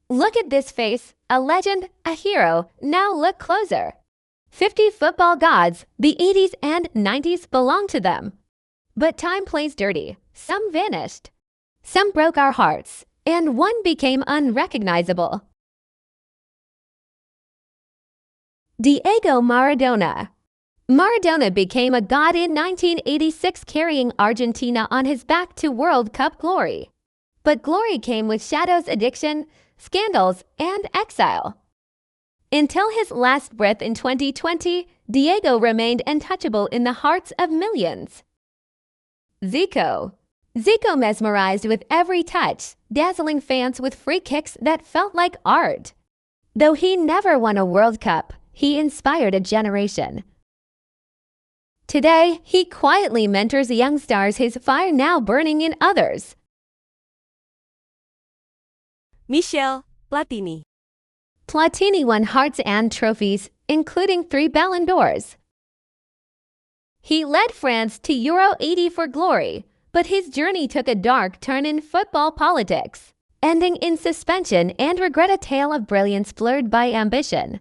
Look at this face, a legend, a hero. Now look closer. 50 football gods, the 80s and 90s belong to them. But time plays dirty. Some vanished. Some broke our hearts, and one became unrecognizable. Diego Maradona. Maradona became a god in 1986, carrying Argentina on his back to World Cup glory. But glory came with shadows, addiction, scandals, and exile. Until his last breath in 2020, Diego remained untouchable in the hearts of millions. Zico. Zico mesmerized with every touch, dazzling fans with free kicks that felt like art. Though he never won a World Cup, he inspired a generation. Today, he quietly mentors young stars, his fire now burning in others. Michel Platini. Platini won hearts and trophies, including 3 Ballon d'Ors. He led France to Euro 80 for glory, but his journey took a dark turn in football politics, ending in suspension and regret, a tale of brilliance blurred by ambition.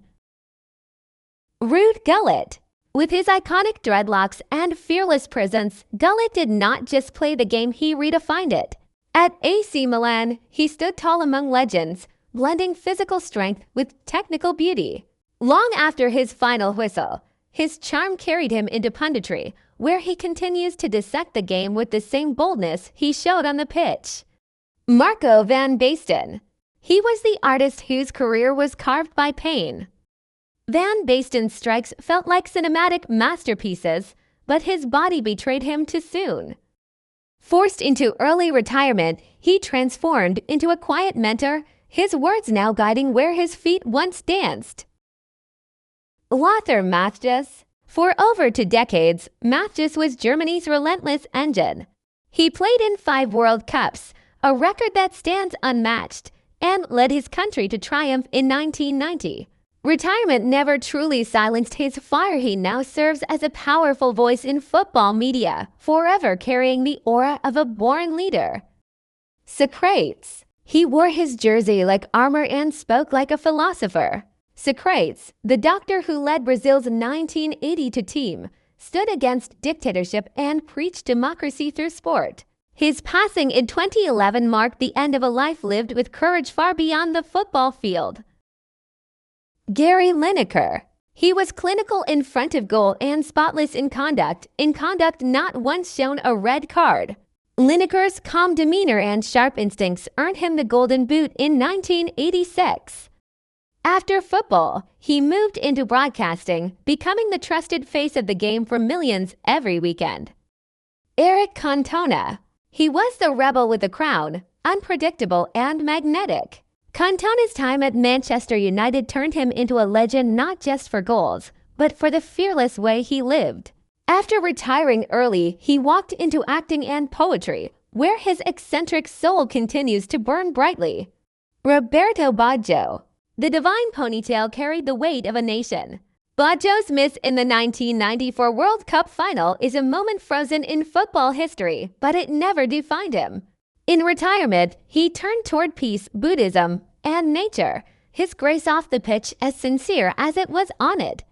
Ruud Gullit. With his iconic dreadlocks and fearless presence, Gullit did not just play the game, he redefined it. At AC Milan, he stood tall among legends, blending physical strength with technical beauty. Long after his final whistle, his charm carried him into punditry, where he continues to dissect the game with the same boldness he showed on the pitch. Marco van Basten. He was the artist whose career was carved by pain. Van Basten's strikes felt like cinematic masterpieces, but his body betrayed him too soon. Forced into early retirement, he transformed into a quiet mentor, his words now guiding where his feet once danced. Lothar Matthäus. For over 2 decades, Matthäus was Germany's relentless engine. He played in 5 World Cups, a record that stands unmatched, and led his country to triumph in 1990. Retirement never truly silenced his fire. He now serves as a powerful voice in football media, forever carrying the aura of a born leader. Socrates. He wore his jersey like armor and spoke like a philosopher. Socrates, the doctor who led Brazil's 1982 team, stood against dictatorship and preached democracy through sport. His passing in 2011 marked the end of a life lived with courage far beyond the football field. Gary Lineker. He was clinical in front of goal and spotless in conduct not once shown a red card. Lineker's calm demeanor and sharp instincts earned him the Golden Boot in 1986. After football, he moved into broadcasting, becoming the trusted face of the game for millions every weekend. Eric Cantona. He was the rebel with the crown, unpredictable and magnetic. Cantona's time at Manchester United turned him into a legend not just for goals, but for the fearless way he lived. After retiring early, he walked into acting and poetry, where his eccentric soul continues to burn brightly. Roberto Baggio. The divine ponytail carried the weight of a nation. Baggio's miss in the 1994 World Cup final is a moment frozen in football history, but it never defined him. In retirement, he turned toward peace, Buddhism, and nature, his grace off the pitch as sincere as it was on it.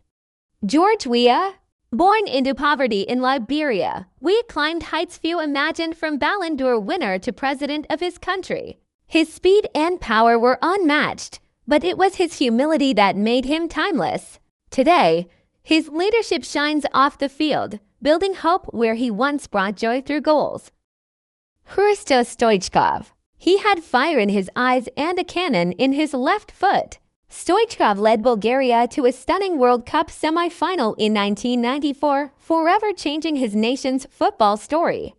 George Weah. Born into poverty in Liberia, Weah climbed heights few imagined, from Ballon d'Or winner to president of his country. His speed and power were unmatched, but it was his humility that made him timeless. Today, his leadership shines off the field, building hope where he once brought joy through goals. Hristo Stoichkov. He had fire in his eyes and a cannon in his left foot. Stoichkov led Bulgaria to a stunning World Cup semi-final in 1994, forever changing his nation's football story.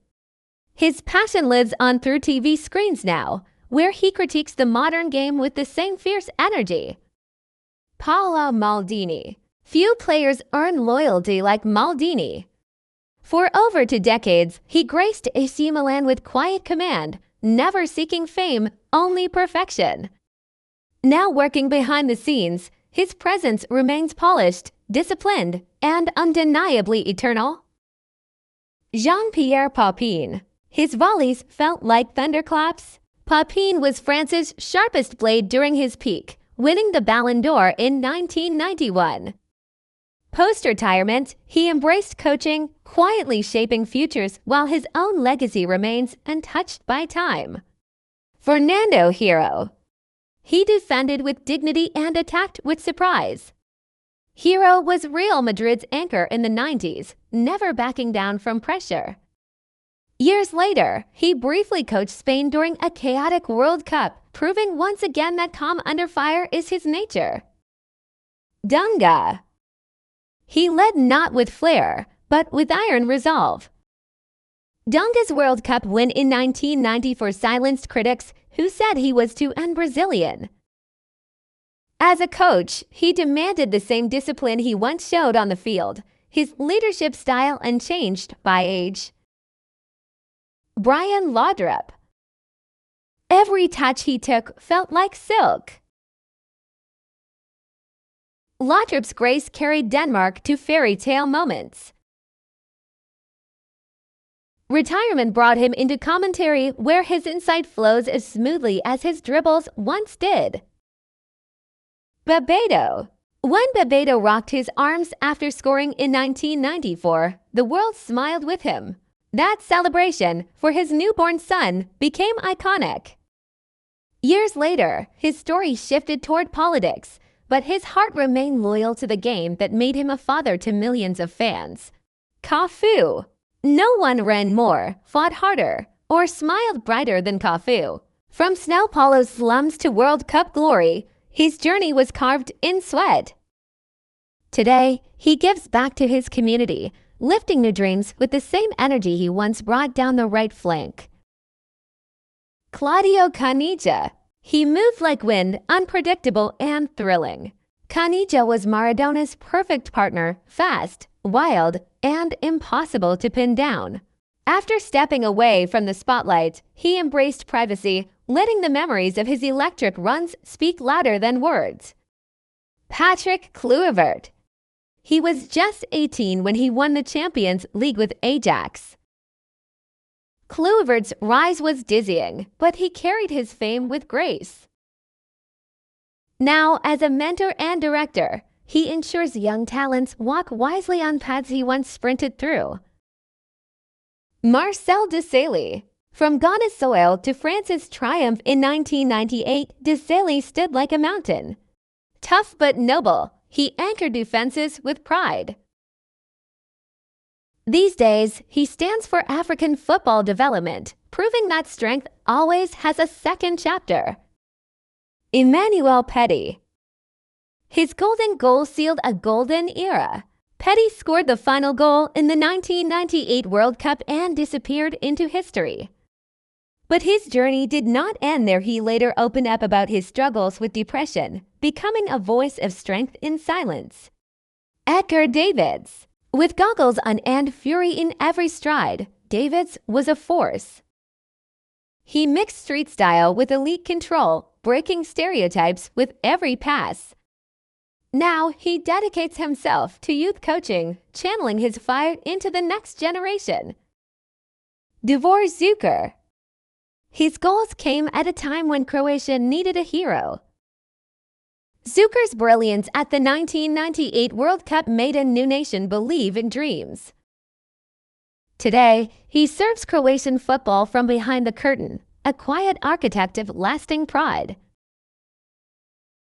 His passion lives on through TV screens now, where he critiques the modern game with the same fierce energy. Paolo Maldini. Few players earn loyalty like Maldini. For over 2 decades, he graced AC Milan with quiet command, never seeking fame, only perfection. Now working behind the scenes, his presence remains polished, disciplined, and undeniably eternal. Jean-Pierre Papin. His volleys felt like thunderclaps, Papin was France's sharpest blade during his peak, winning the Ballon d'Or in 1991. Post-retirement, he embraced coaching, quietly shaping futures while his own legacy remains untouched by time. Fernando Hierro. He defended with dignity and attacked with surprise. Hierro was Real Madrid's anchor in the 90s, never backing down from pressure. Years later, he briefly coached Spain during a chaotic World Cup, proving once again that calm under fire is his nature. Dunga. He led not with flair, but with iron resolve. Dunga's World Cup win in 1994 silenced critics who said he was too un-Brazilian. As a coach, he demanded the same discipline he once showed on the field, his leadership style unchanged by age. Brian Laudrup. Every touch he took felt like silk. Laudrup's grace carried Denmark to fairy tale moments. Retirement brought him into commentary where his insight flows as smoothly as his dribbles once did. Bebeto. When Bebeto rocked his arms after scoring in 1994, the world smiled with him. That celebration for his newborn son became iconic. Years later, his story shifted toward politics, but his heart remained loyal to the game that made him a father to millions of fans. Cafu. No one ran more, fought harder, or smiled brighter than Cafu. From Sao Paulo's slums to World Cup glory, his journey was carved in sweat. Today, he gives back to his community, lifting new dreams with the same energy he once brought down the right flank. Claudio Caniggia. He moved like wind, unpredictable and thrilling. Caniggia was Maradona's perfect partner, fast, wild, and impossible to pin down. After stepping away from the spotlight, he embraced privacy, letting the memories of his electric runs speak louder than words. Patrick Kluivert. He was just 18 when he won the Champions League with Ajax. Kluivert's rise was dizzying, but he carried his fame with grace. Now, as a mentor and director, he ensures young talents walk wisely on paths he once sprinted through. Marcel Desailly. From Ghana's soil to France's triumph in 1998, Desailly stood like a mountain. Tough but noble, he anchored defenses with pride. These days, he stands for African football development, proving that strength always has a second chapter. Emmanuel Petit. His golden goal sealed a golden era. Petit scored the final goal in the 1998 World Cup and disappeared into history. But his journey did not end there. He later opened up about his struggles with depression, becoming a voice of strength in silence. Edgar Davids. With goggles on and fury in every stride, Davids was a force. He mixed street style with elite control, breaking stereotypes with every pass. Now he dedicates himself to youth coaching, channeling his fire into the next generation. Davor Zucker. His goals came at a time when Croatia needed a hero. Zucker's brilliance at the 1998 World Cup made a new nation believe in dreams. Today, he serves Croatian football from behind the curtain, a quiet architect of lasting pride.